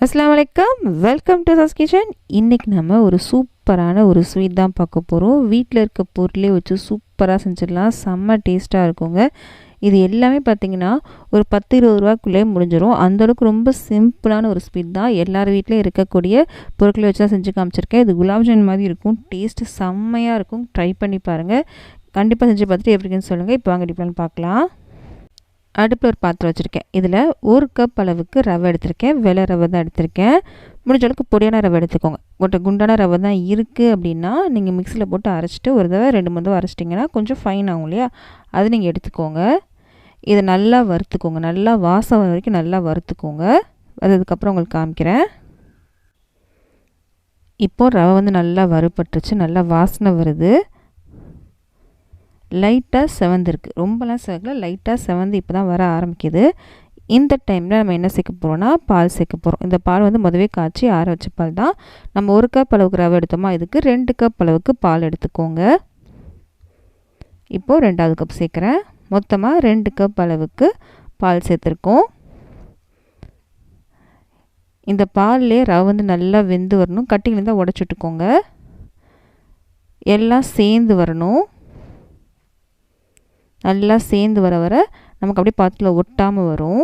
அஸ்ஸலாமு அலைக்கும், welcome to sauce kitchen. இன்றைக்கி நம்ம ஒரு சூப்பரான ஒரு ஸ்வீட் தான் பார்க்க போகிறோம். வீட்டில் இருக்க பொருளே வச்சு சூப்பராக செஞ்சிடலாம். செம்ம டேஸ்ட்டாக இருக்குங்க. இது எல்லாமே பார்த்திங்கன்னா ஒரு 10-20 ரூபாய்க்குள்ளே முடிஞ்சிடும். அந்தளவுக்கு ரொம்ப சிம்பிளான ஒரு ஸ்வீட் தான். எல்லார் வீட்லேயும் இருக்கக்கூடிய பொருட்களை வச்சு தான் செஞ்சு காமிச்சிருக்கேன். இது குலாப் ஜாமுன் மாதிரி இருக்கும். டேஸ்ட்டு செம்மையாக இருக்கும். ட்ரை பண்ணி பாருங்கள். கண்டிப்பாக செஞ்சு பார்த்துட்டு எப்படி இருக்குன்னு சொல்லுங்கள். இப்போ வாங்க டிப்ளான் பார்க்கலாம். அடுப்பில் ஒரு பாத்திரம் வச்சுருக்கேன். இதில் 1 கப் அளவுக்கு ரவை எடுத்திருக்கேன். வெள்ளை ரவை தான் எடுத்திருக்கேன். முடிஞ்ச அளவுக்கு பொடியான ரவை எடுத்துக்கோங்க. உங்கள்கிட்ட குண்டான ரவை தான் இருக்குது அப்படின்னா நீங்கள் மிக்சியில் போட்டு அரைச்சிட்டு ஒரு தடவை 2-3 தடவை அரைச்சிட்டிங்கன்னா கொஞ்சம் ஃபைன் ஆகும் இல்லையா, அது நீங்கள் எடுத்துக்கோங்க. இதை நல்லா வறுத்துக்கோங்க. நல்லா வாசம் வர வரைக்கும் நல்லா வறுத்துக்கோங்க. அதுக்கப்புறம் உங்களுக்கு காமிக்கிறேன். இப்போது ரவை வந்து நல்லா வறுபட்டுருச்சு. நல்லா வாசனை வருது. லைட்டாக செவந்திருக்கு. ரொம்பலாம் செவக்கல, லைட்டாக செவந்து இப்போ தான் வர ஆரம்பிக்குது. இந்த டைமில் நம்ம என்ன சேர்க்க போகிறோம்னா பால் சேர்க்க போகிறோம். இந்த பால் வந்து முதவே காய்ச்சி ஆற வச்ச பால் தான். நம்ம 1 கப் அளவுக்கு ரவை எடுத்தோமா, இதுக்கு 2 கப் அளவுக்கு பால் எடுத்துக்கோங்க. இப்போது 2வது கப் சேர்க்குறேன். மொத்தமாக 2 கப் அளவுக்கு பால் சேர்த்துருக்கோம். இந்த பால்லே ரவை வந்து நல்லா வெந்து வரணும். கட்டிங்க தான் உடச்சிட்டுக்கோங்க. எல்லாம் சேர்ந்து வரணும். நல்லா சேர்ந்து வர வர நமக்கு அப்படியே பாத்திரத்தில் ஒட்டாமல் வரும்.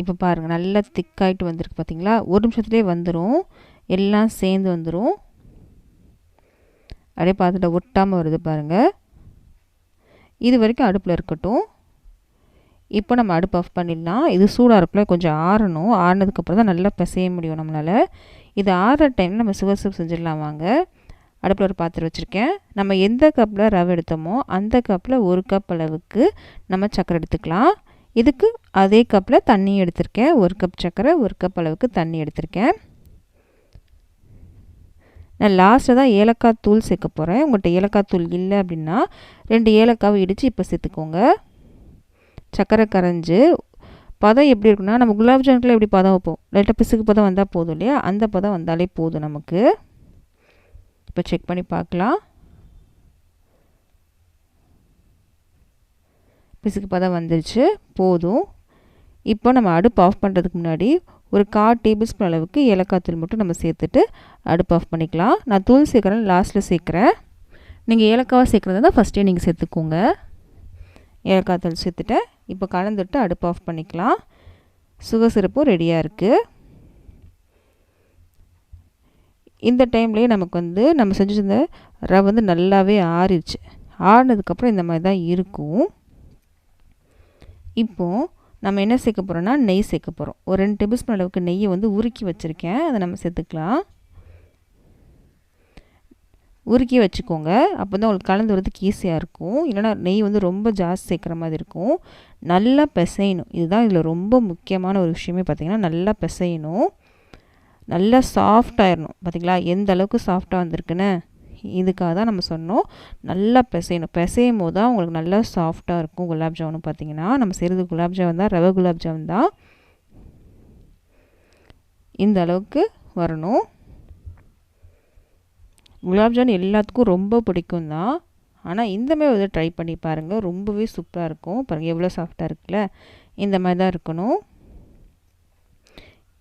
இப்போ பாருங்கள், நல்லா திக்காயிட்டு வந்திருக்கு பார்த்தீங்களா. 1 நிமிஷத்துலேயே வந்துடும். எல்லாம் சேர்ந்து வந்துடும். அப்படியே பாத்திரத்தில் ஒட்டாமல் வருது பாருங்கள். இது வரைக்கும் அடுப்பில் இருக்கட்டும். இப்போ நம்ம அடுப்பு ஆஃப் பண்ணிடலாம். இது சூடாக இருக்குள்ள கொஞ்சம் ஆறணும். ஆறினதுக்கப்புறம் தான் நல்லா பிசைய முடியும் நம்மளால். இது ஆறுற டைமில் நம்ம சுகர் சூப் செஞ்சிடலாம் வாங்க. அடுப்பில் ஒரு பாத்திரம் வச்சுருக்கேன். நம்ம எந்த கப்பில் ரவை எடுத்தோமோ அந்த கப்பில் 1 கப் அளவுக்கு நம்ம சர்க்கரை எடுத்துக்கலாம். இதுக்கு அதே கப்பில் தண்ணி எடுத்திருக்கேன். 1 கப் சர்க்கரை, 1 கப் அளவுக்கு தண்ணி எடுத்திருக்கேன். நான் லாஸ்ட்டில் தான் ஏலக்காய் தூள் சேர்க்க போகிறேன். உங்கள்கிட்ட ஏலக்காய் தூள் இல்லை அப்படின்னா 2 ஏலக்காவை இடித்து இப்போ சேர்த்துக்கோங்க. சர்க்கரை கரைஞ்சி பதம் எப்படி இருக்குன்னா, நம்ம குலாப் ஜாமுன்ல எப்படி பதம் வைப்போம், லைட்டாக பிசுக்கு பதம் வந்தால் போதும் இல்லையா, அந்த பதம் வந்தாலே போதும் நமக்கு. இப்போ செக் பண்ணி பார்க்கலாம். பிசுக்கு பதம் வந்துருச்சு, போதும். இப்போ நம்ம அடுப்பு ஆஃப் பண்ணுறதுக்கு முன்னாடி ஒரு 1/4 டேபிள் ஸ்பூன் அளவுக்கு ஏலக்காய் தூள் மட்டும் நம்ம சேர்த்துட்டு அடுப்பு ஆஃப் பண்ணிக்கலாம். நான் தூள் சேர்க்குறேன், லாஸ்ட்டில் சேர்க்குறேன். நீங்கள் ஏலக்காவை சேர்க்குறதா தான் ஃபஸ்ட்டே நீங்கள் சேர்த்துக்கோங்க. ஏலக்காய் தூள் சேர்த்துட்டேன். இப்போ கலந்துட்டு அடுப்பு ஆஃப் பண்ணிக்கலாம். சுகர் சிரப்பும் ரெடியாக இருக்குது. இந்த டைம்லேயே நமக்கு வந்து நம்ம செஞ்சுருந்த ரவை வந்து நல்லாவே ஆறிடுச்சு. ஆறினதுக்கப்புறம் இந்த மாதிரி தான் இருக்கும். இப்போது நம்ம என்ன சேர்க்க போகிறோன்னா நெய் சேர்க்க போகிறோம். ஒரு 2 டேபிள் ஸ்பூன் அளவுக்கு நெய்யை வந்து உருக்கி வச்சுருக்கேன். அதை நம்ம சேர்த்துக்கலாம். உருக்கி வச்சுக்கோங்க. அப்போ தான் உங்களுக்கு கலந்து வரதுக்கு ஈஸியாக இருக்கும். இல்லைனா நெய் வந்து ரொம்ப ஜாஸ்தி சேர்க்குற மாதிரி இருக்கும். நல்லா பிசையணும். இதுதான் இதில் ரொம்ப முக்கியமான ஒரு விஷயமே பார்த்திங்கன்னா, நல்லா பிசையணும். நல்லா சாஃப்டாகிடணும். பார்த்திங்களா எந்த அளவுக்கு சாஃப்டாக வந்திருக்குன்னு. இதுக்காக தான் நம்ம சொன்னோம் நல்லா பிசையணும். பிசையும் போது தான் உங்களுக்கு நல்லா சாஃப்டாக இருக்கும் குலாப் ஜாமுன். பார்த்திங்கன்னா நம்ம செய்கிறது குலாப் ஜாமுன் தான், ரவை குலாப் ஜாமுன் தான். இந்த அளவுக்கு வரணும். குலாப் ஜாமுன் எல்லாத்துக்கும் ரொம்ப பிடிக்கும் தான். ஆனால் இந்தமாதிரி வந்து ட்ரை பண்ணி பாருங்கள், ரொம்பவே சூப்பராக இருக்கும். பாருங்கள் எவ்வளோ சாஃப்டாக இருக்குல்ல. இந்த மாதிரி தான் இருக்கணும்.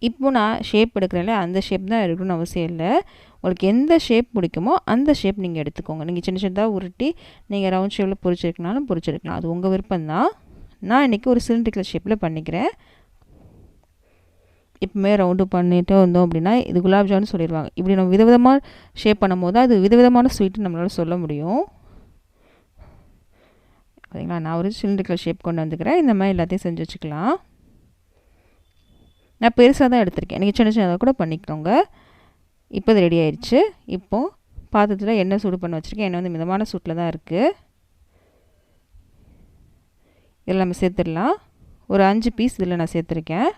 இப்போது நான் ஷேப் எடுக்கிறேன்ல, அந்த ஷேப் தான் எடுக்கணும்னு அவசியம் இல்லை. உங்களுக்கு எந்த ஷேப் பிடிக்குமோ அந்த ஷேப் நீங்கள் எடுத்துக்கோங்க. நீங்கள் சின்ன சின்னதாக உருட்டி நீங்கள் ரவுண்ட் ஷேப்பில் பொரிச்செடுக்கனாலும் பொரிச்செடுக்கலாம். அது உங்கள் விருப்பம்தான். நான் இன்றைக்கி ஒரு சிலிண்ட்ரிக்கல் ஷேப்பில் பண்ணிக்கிறேன். இப்போமே ரவுண்டு பண்ணிட்டு வந்தோம் அப்படின்னா இது குலாப் ஜாமுன் சொல்லிடுவாங்க. இப்படி நம்ம விதவிதமாக ஷேப் பண்ணும் போது அது விதவிதமான ஸ்வீட்டு நம்மளால் சொல்ல முடியும். சரிங்களா, நான் ஒரு சிலிண்ட்ரிக்கல் ஷேப் கொண்டு வந்துக்கிறேன். இந்த மாதிரி எல்லாத்தையும் செஞ்சு வச்சுக்கலாம். நான் பெருசாக தான் எடுத்திருக்கேன். நீங்கள் சின்ன சின்னதாக கூட பண்ணிக்கோங்க. இப்போ இது ரெடி ஆயிடுச்சு. இப்போது பாத்திரத்தில் எண்ணெய் சூடு பண்ண வச்சுருக்கேன். எண்ணெய் வந்து மிதமான சூட்டில் தான் இருக்குது. இதில் நம்ம சேர்த்துடலாம். ஒரு 5 பீஸ் இதில் நான் சேர்த்துருக்கேன்.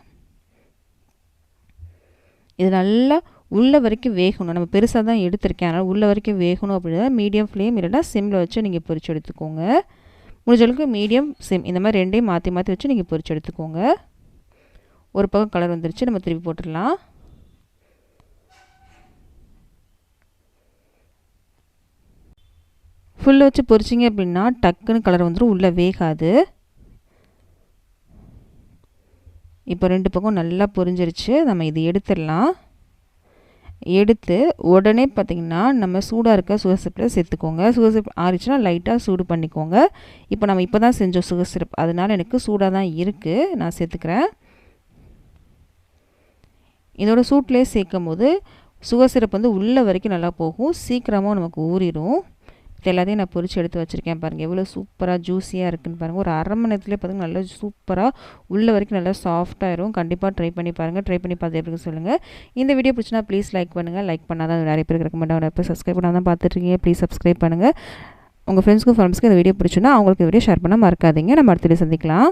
இது நல்லா உள்ள வரைக்கும் வேகணும். நம்ம பெருசாக தான் எடுத்திருக்கேன், அதனால் உள்ள வரைக்கும் வேகணும். அப்படின்னா மீடியம் ஃப்ளேம் இல்லைனா சிம்மில் வச்சு நீங்கள் பொரிச்சு எடுத்துக்கோங்க. முடிஞ்ச அளவுக்கு மீடியம் சிம் இந்த மாதிரி 2டையும் மாற்றி மாற்றி வச்சு நீங்கள் பொரிச்சு எடுத்துக்கோங்க. ஒரு பக்கம் கலர் வந்துருச்சு, நம்ம திருப்பி போட்டுடலாம். ஃபுல்லை வச்சு பொரிச்சிங்க அப்படின்னா டக்குன்னு கலர் வந்துடும், உள்ளே வேகாது. இப்போ 2 பக்கம் நல்லா பொரிஞ்சிருச்சு. நம்ம இது எடுத்துடலாம். எடுத்து உடனே பார்த்திங்கன்னா நம்ம சூடாக இருக்க சுகர் சிரப்பில் சேர்த்துக்கோங்க. சுகர் சிரப் ஆறிச்சுன்னா லைட்டாக சூடு பண்ணிக்கோங்க. இப்போ நம்ம இப்போ தான் செஞ்சோம் சுகர் சிரப், அதனால் எனக்கு சூடாக தான் இருக்குது. நான் சேர்த்துக்கிறேன். இதோட சூட்லேயே சேர்க்கும் போது சுகர் சிரப் வந்து உள்ளே வரைக்கும் நல்லா போகும், சீக்கிரமாக நமக்கு ஊறிடும். இது எல்லாத்தையும் நான் பொரித்து எடுத்து வச்சுருக்கேன். பாருங்கள் எவ்வளோ சூப்பராக ஜூஸியாக இருக்குதுன்னு பாருங்கள். ஒரு அரை மணி நேரத்துலேயே பார்த்திங்கன்னா நல்லா சூப்பராக உள்ளே வரைக்கும் நல்லா சாஃப்டாகிடும். கண்டிப்பாக ட்ரை பண்ணி பாருங்கள். ட்ரை பண்ணி பார்த்து எப்படி சொல்லுங்கள். இந்த வீடியோ பிடிச்சினா ப்ளீஸ் லைக் பண்ணுங்கள். லைக் பண்ணால் தான் நிறைய பேருக்கு ரெக்கமெண்ட் ஆகும். இப்போ சப்ஸ்கிரைப் பண்ணால் தான் பார்த்துட்ருக்கீங்க. ப்ளீஸ் சப்ஸ்கிரைப் பண்ணுங்கள். உங்கள் ஃப்ரெண்ட்ஸ்க்கும் ஃபேமிலிஸ்க்கு இந்த வீடியோ பிடிச்சுன்னா அவங்களுக்கு இந்த வீடியோ ஷேர் பண்ண மறக்காதீங்க. நம்ம அடுத்த வீடியோ சந்திக்கலாம்.